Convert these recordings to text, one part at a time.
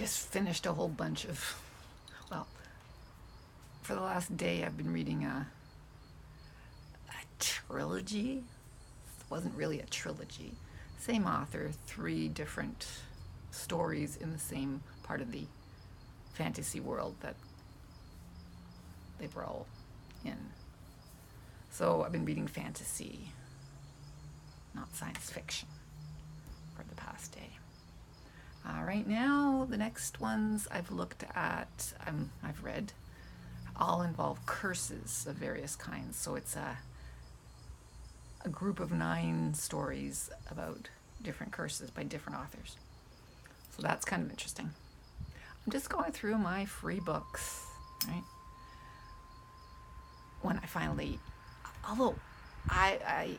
just finished a whole bunch of, well, for the last day I've been reading a trilogy. It wasn't really a trilogy. Same author, 3 different stories in the same part of the fantasy world that they were all in. So I've been reading fantasy, not science fiction, for the past day. Right now, the next ones I've looked at, I've read, all involve curses of various kinds. So it's a group of 9 stories about different curses by different authors. So that's kind of interesting. I'm just going through my free books, right? When I finally, although I've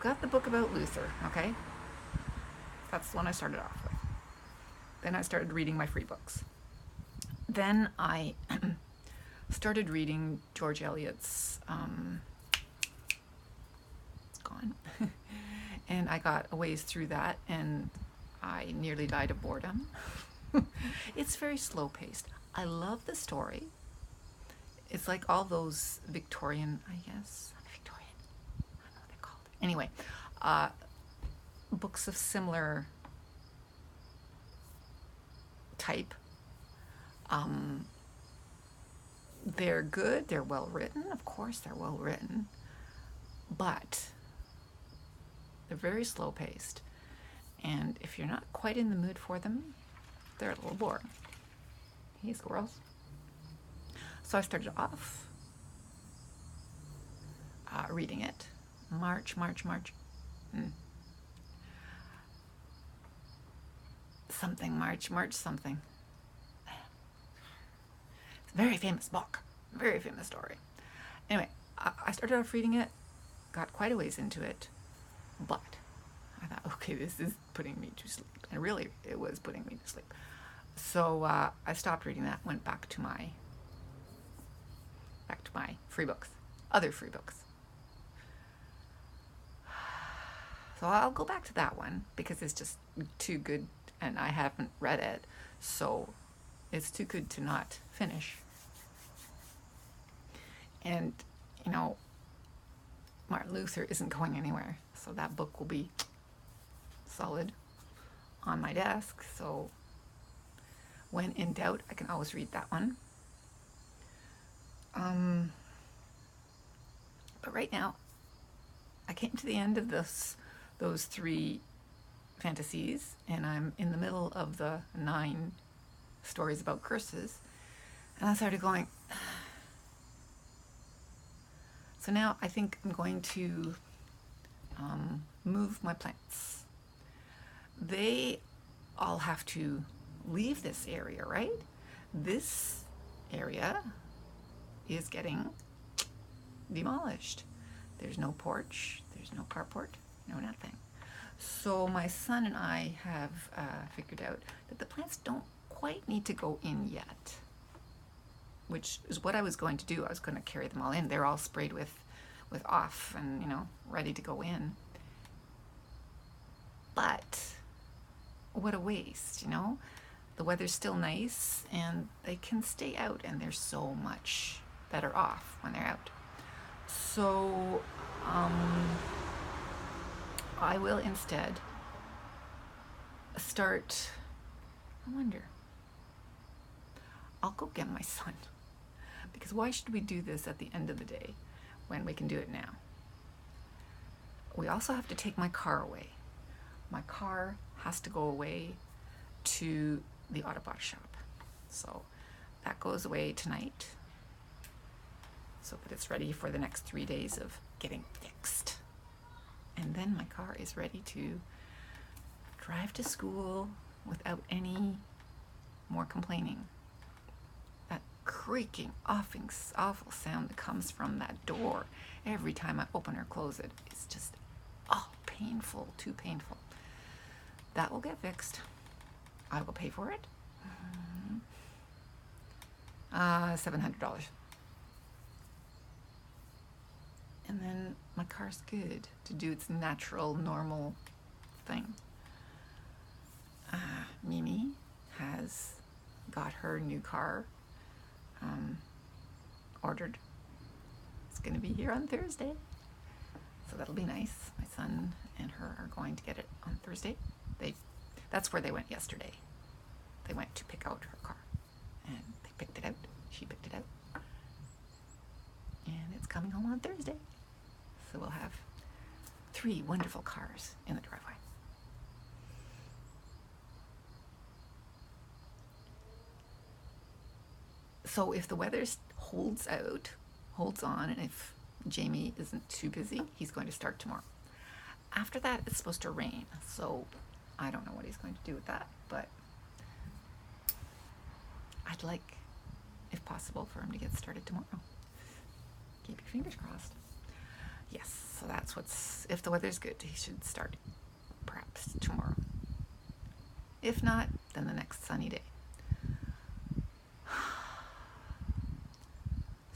got the book about Luther, okay? That's the one I started off with. Then I started reading my free books. Then I started reading George Eliot's, it's gone. And I got a ways through that and I nearly died of boredom. It's very slow paced. I love the story. It's like all those Victorian, I guess, Victorian, I don't know what they're called. Anyway, books of similar type. They're good, they're well written, of course they're well written, but they're very slow paced. And if you're not quite in the mood for them, they're a little boring. Hey, squirrels. So I started off reading it. March. March something. It's a very famous book, very famous story. Anyway, I started off reading it, got quite a ways into it, but I thought, okay, this is putting me to sleep. And really, it was putting me to sleep. So I stopped reading that, went back to my free books, other free books. So I'll go back to that one because it's just too good and I haven't read it. So it's too good to not finish. And, you know, Martin Luther isn't going anywhere. So that book will be solid on my desk. So when in doubt, I can always read that one. But right now, I came to the end of those 3 fantasies, and I'm in the middle of the 9 stories about curses, and I started going. So now I think I'm going to move my plants. They all have to leave this area, right? This area is getting demolished. There's no porch, there's no carport, no nothing. So my son and I have figured out that the plants don't quite need to go in yet, which is what I was going to do. I was going to carry them all in. They're all sprayed with off and, you know, ready to go in. But what a waste, you know? The weather's still nice and they can stay out and they're so much better off when they're out. So I will instead start, I wonder, I'll go get my son. Because why should we do this at the end of the day when we can do it now? We also have to take my car away. My car has to go away to the auto body shop. So that goes away tonight, so that it's ready for the next 3 days of getting fixed. And then my car is ready to drive to school without any more complaining. That creaking, awful sound that comes from that door every time I open or close it is just, painful, too painful. That will get fixed. I will pay for it. $700. And then my car's good to do its natural, normal thing. Mimi has got her new car ordered. It's going to be here on Thursday. So that'll be nice. My son and her are going to get it on Thursday. That's where they went yesterday. They went to pick out her car. And they picked it out. She picked it out. And it's coming home on Thursday. So we'll have 3 wonderful cars in the driveway. So if the weather holds on, and if Jamie isn't too busy, he's going to start tomorrow. After that, it's supposed to rain, so I don't know what he's going to do with that, but I'd like, if possible, for him to get started tomorrow. Keep your fingers crossed. Yes, so that's if the weather's good, he should start perhaps tomorrow. If not, then the next sunny day.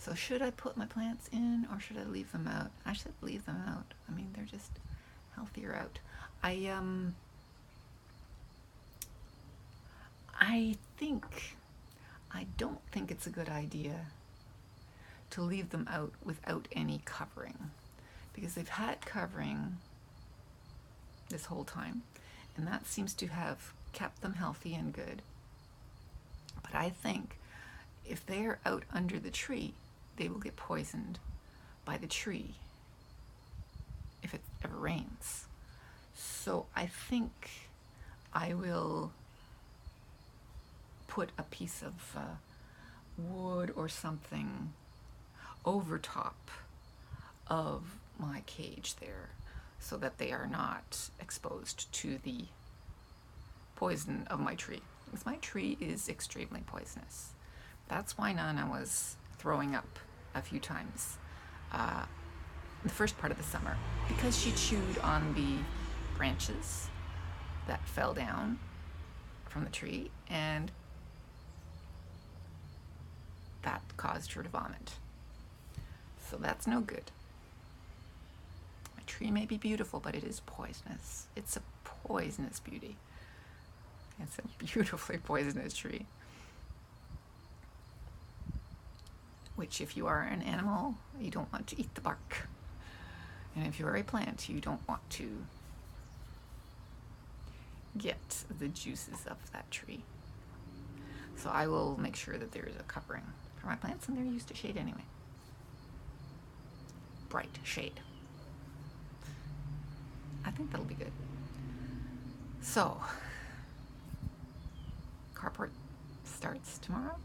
So should I put my plants in or should I leave them out? I should leave them out. I mean, they're just healthier out. I don't think it's a good idea to leave them out without any covering, because they've had covering this whole time, and that seems to have kept them healthy and good. But I think if they're out under the tree, they will get poisoned by the tree if it ever rains. So I think I will put a piece of wood or something over top of my cage there so that they are not exposed to the poison of my tree, because my tree is extremely poisonous. That's why Nana was throwing up a few times the first part of the summer, because she chewed on the branches that fell down from the tree, and that caused her to vomit. So that's no good. A tree may be beautiful, but it is poisonous. It's a poisonous beauty. It's a beautifully poisonous tree. Which, if you are an animal, you don't want to eat the bark. And if you are a plant, you don't want to get the juices of that tree. So I will make sure that there is a covering for my plants, and they're used to shade anyway. Bright shade. I think that'll be good. So, carport starts tomorrow.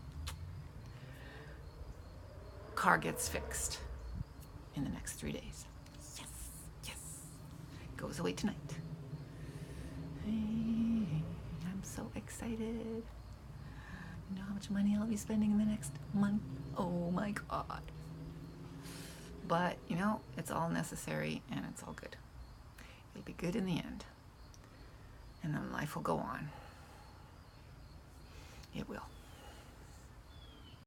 Car gets fixed in the next 3 days. Yes, yes. Goes away tonight. Hey, I'm so excited. You know how much money I'll be spending in the next month? Oh my God. But, you know, it's all necessary and it's all good. It'll be good in the end. And then life will go on. It will.